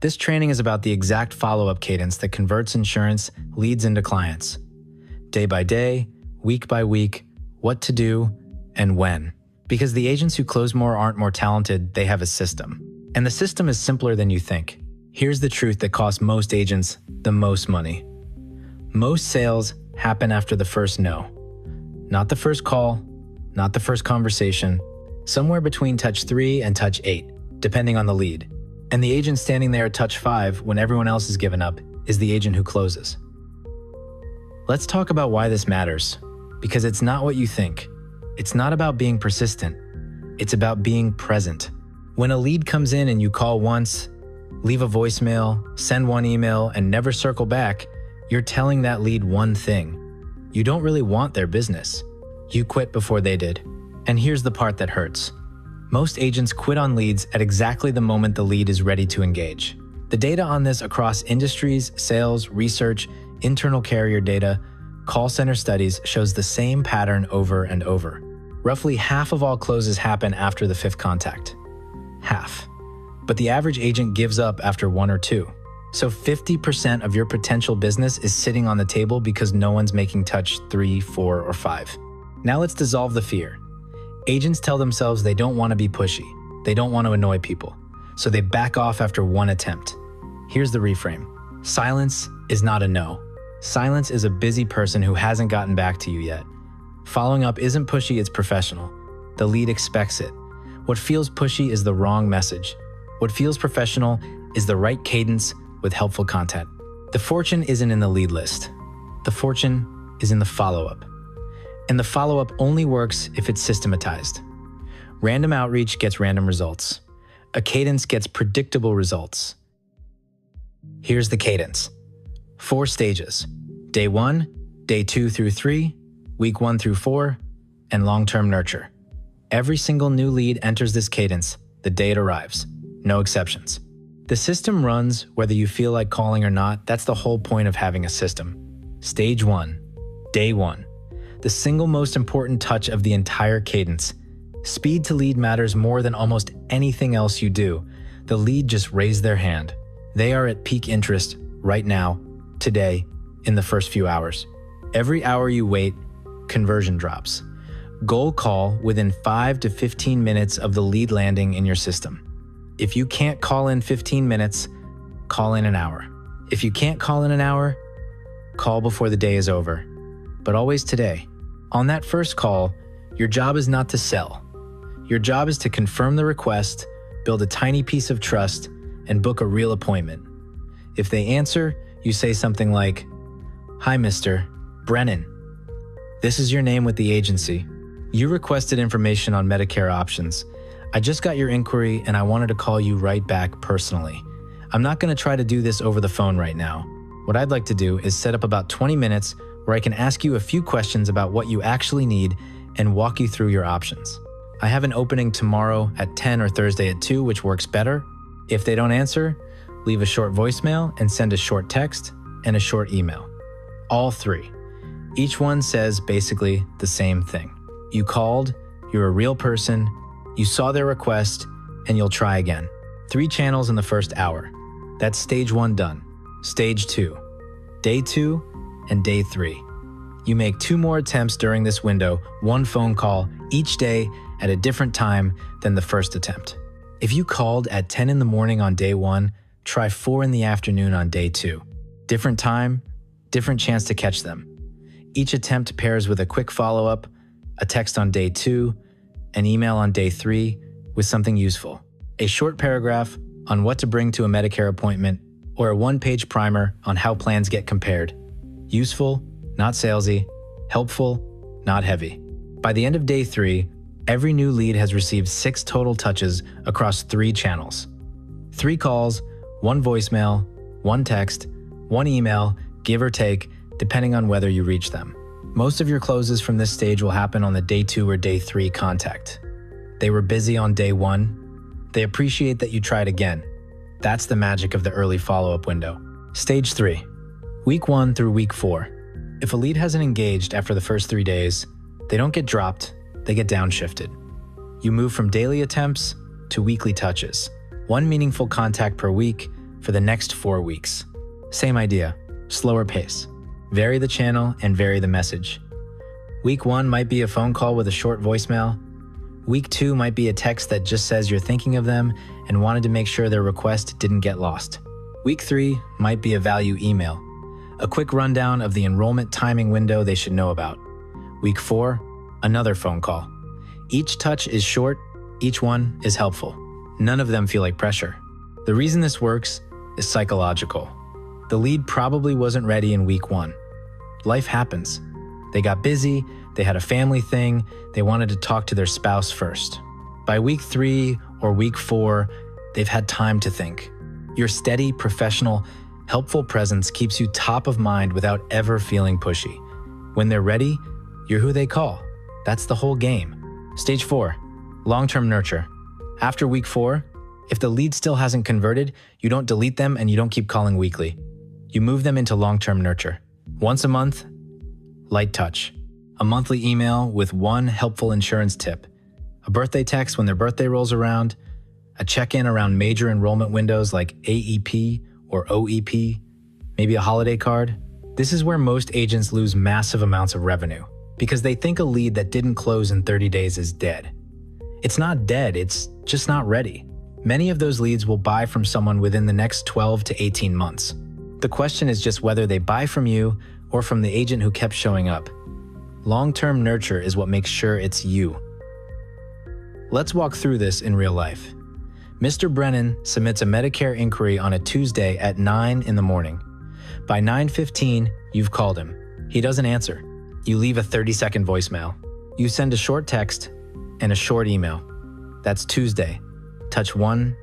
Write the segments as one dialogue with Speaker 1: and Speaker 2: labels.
Speaker 1: This training is about the exact follow-up cadence that converts insurance leads into clients. Day by day, week by week, what to do and when. Because the agents who close more aren't more talented, they have a system. And the system is simpler than you think. Here's the truth that costs most agents the most money. Most sales happen after the first no. Not the first call, not the first conversation, somewhere between touch 3 and touch 8, depending on the lead. And the agent standing there at touch 5 when everyone else has given up is the agent who closes. Let's talk about why this matters, because it's not what you think. It's not about being persistent. It's about being present. When a lead comes in and you call once, leave a voicemail, send one email, and never circle back, you're telling that lead one thing. You don't really want their business. You quit before they did. And here's the part that hurts. Most agents quit on leads at exactly the moment the lead is ready to engage. The data on this across industries, sales, research, internal carrier data, call center studies shows the same pattern over and over. Roughly half of all closes happen after the 5th contact. Half. But the average agent gives up after 1 or 2. So 50% of your potential business is sitting on the table because no one's making touch 3, 4, or 5. Now let's dissolve the fear. Agents tell themselves they don't want to be pushy. They don't want to annoy people. So they back off after 1 attempt. Here's the reframe. Silence is not a no. Silence is a busy person who hasn't gotten back to you yet. Following up isn't pushy, it's professional. The lead expects it. What feels pushy is the wrong message. What feels professional is the right cadence with helpful content. The fortune isn't in the lead list. The fortune is in the follow-up. And the follow-up only works if it's systematized. Random outreach gets random results. A cadence gets predictable results. Here's the cadence. 4 stages. Day 1, day 2 through 3, week 1 through 4, and long-term nurture. Every single new lead enters this cadence the day it arrives. No exceptions. The system runs whether you feel like calling or not. That's the whole point of having a system. Stage 1, day 1. The single most important touch of the entire cadence. Speed to lead matters more than almost anything else you do. The lead just raised their hand. They are at peak interest right now, today, in the first few hours. Every hour you wait, conversion drops. Goal call within 5 to 15 minutes of the lead landing in your system. If you can't call in 15 minutes, call in an hour. If you can't call in an hour, call before the day is over. But always today. On that first call, your job is not to sell. Your job is to confirm the request, build a tiny piece of trust, and book a real appointment. If they answer, you say something like, "Hi, Mr. Brennan. This is your name with the agency. You requested information on Medicare options. I just got your inquiry and I wanted to call you right back personally. I'm not going to try to do this over the phone right now. What I'd like to do is set up about 20 minutes where I can ask you a few questions about what you actually need and walk you through your options. I have an opening tomorrow at 10 or Thursday at 2, which works better. If they don't answer, leave a short voicemail and send a short text and a short email. All 3. Each one says basically the same thing. You called, you're a real person, you saw their request, and you'll try again. 3 channels in the first hour. That's stage 1 done. Stage 2, day 2, and day 3. You make 2 more attempts during this window, 1 phone call each day at a different time than the first attempt. If you called at 10 in the morning on day 1, try 4 in the afternoon on day 2. Different time, different chance to catch them. Each attempt pairs with a quick follow-up, a text on day 2, an email on day 3 with something useful. A short paragraph on what to bring to a Medicare appointment, or a 1-page primer on how plans get compared. Useful, not salesy. Helpful, not heavy. By the end of day 3, every new lead has received 6 total touches across 3 channels. 3 calls, 1 voicemail, 1 text, 1 email, give or take, depending on whether you reach them. Most of your closes from this stage will happen on the day 2 or day 3 contact. They were busy on day 1. They appreciate that you tried again. That's the magic of the early follow-up window. Stage 3, week 1 through week 4. If a lead hasn't engaged after the first 3 days, they don't get dropped, they get downshifted. You move from daily attempts to weekly touches. 1 meaningful contact per week, for the next 4 weeks. Same idea, slower pace. Vary the channel and vary the message. Week 1 might be a phone call with a short voicemail. Week 2 might be a text that just says you're thinking of them and wanted to make sure their request didn't get lost. Week 3 might be a value email, a quick rundown of the enrollment timing window they should know about. Week 4, another phone call. Each touch is short, each one is helpful. None of them feel like pressure. The reason this works is psychological. The lead probably wasn't ready in week 1. Life happens. They got busy, they had a family thing, they wanted to talk to their spouse first. By week 3 or week 4, they've had time to think. Your steady, professional, helpful presence keeps you top of mind without ever feeling pushy. When they're ready, you're who they call. That's the whole game. Stage 4, long-term nurture. After week 4, if the lead still hasn't converted, you don't delete them and you don't keep calling weekly. You move them into long-term nurture. Once a month, light touch. A monthly email with one helpful insurance tip. A birthday text when their birthday rolls around. A check-in around major enrollment windows like AEP or OEP. Maybe a holiday card. This is where most agents lose massive amounts of revenue because they think a lead that didn't close in 30 days is dead. It's not dead, it's just not ready. Many of those leads will buy from someone within the next 12 to 18 months. The question is just whether they buy from you or from the agent who kept showing up. Long-term nurture is what makes sure it's you. Let's walk through this in real life. Mr. Brennan submits a Medicare inquiry on a Tuesday at 9 in the morning. By 9:15, you've called him. He doesn't answer. You leave a 30-second voicemail. You send a short text and a short email. That's Tuesday. Touch 1,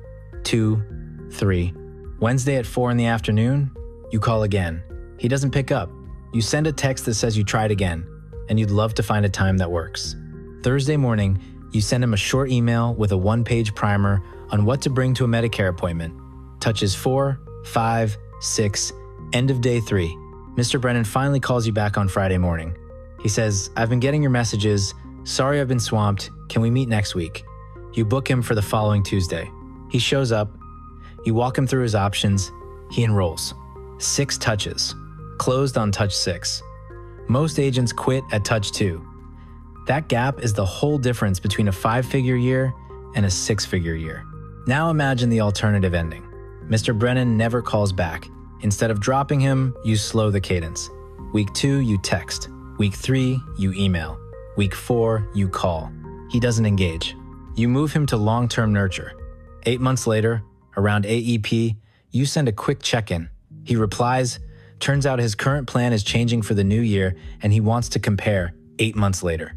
Speaker 1: 2, 3. Wednesday at 4 in the afternoon, you call again. He doesn't pick up. You send a text that says you tried again, and you'd love to find a time that works. Thursday morning, you send him a short email with a one-page primer on what to bring to a Medicare appointment. Touches 4, 5, 6, end of day 3. Mr. Brennan finally calls you back on Friday morning. He says, "I've been getting your messages. Sorry I've been swamped. Can we meet next week?" You book him for the following Tuesday. He shows up. You walk him through his options. He enrolls. 6 touches. Closed on touch 6. Most agents quit at touch 2. That gap is the whole difference between a 5-figure year and a 6-figure year. Now imagine the alternative ending. Mr. Brennan never calls back. Instead of dropping him, you slow the cadence. Week 2, you text. Week 3, you email. Week 4, you call. He doesn't engage. You move him to long-term nurture. 8 months later, around AEP, you send a quick check-in. He replies. Turns out his current plan is changing for the new year and he wants to compare 8 months later.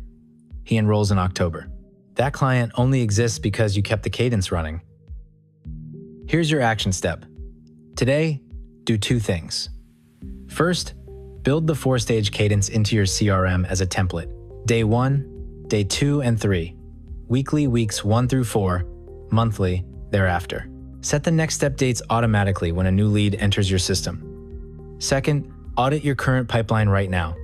Speaker 1: He enrolls in October. That client only exists because you kept the cadence running. Here's your action step. Today, do 2 things. First, build the 4-stage cadence into your CRM as a template. Day 1, day 2, and 3. Weekly weeks 1 through 4, monthly thereafter. Set the next step dates automatically when a new lead enters your system. Second, audit your current pipeline right now.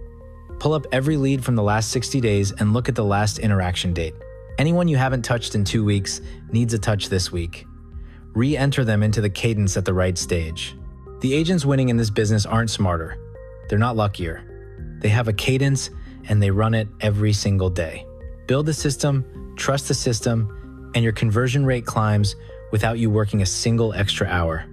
Speaker 1: Pull up every lead from the last 60 days and look at the last interaction date. Anyone you haven't touched in 2 weeks needs a touch this week. Re-enter them into the cadence at the right stage. The agents winning in this business aren't smarter. They're not luckier. They have a cadence and they run it every single day. Build the system, trust the system, and your conversion rate climbs without you working a single extra hour.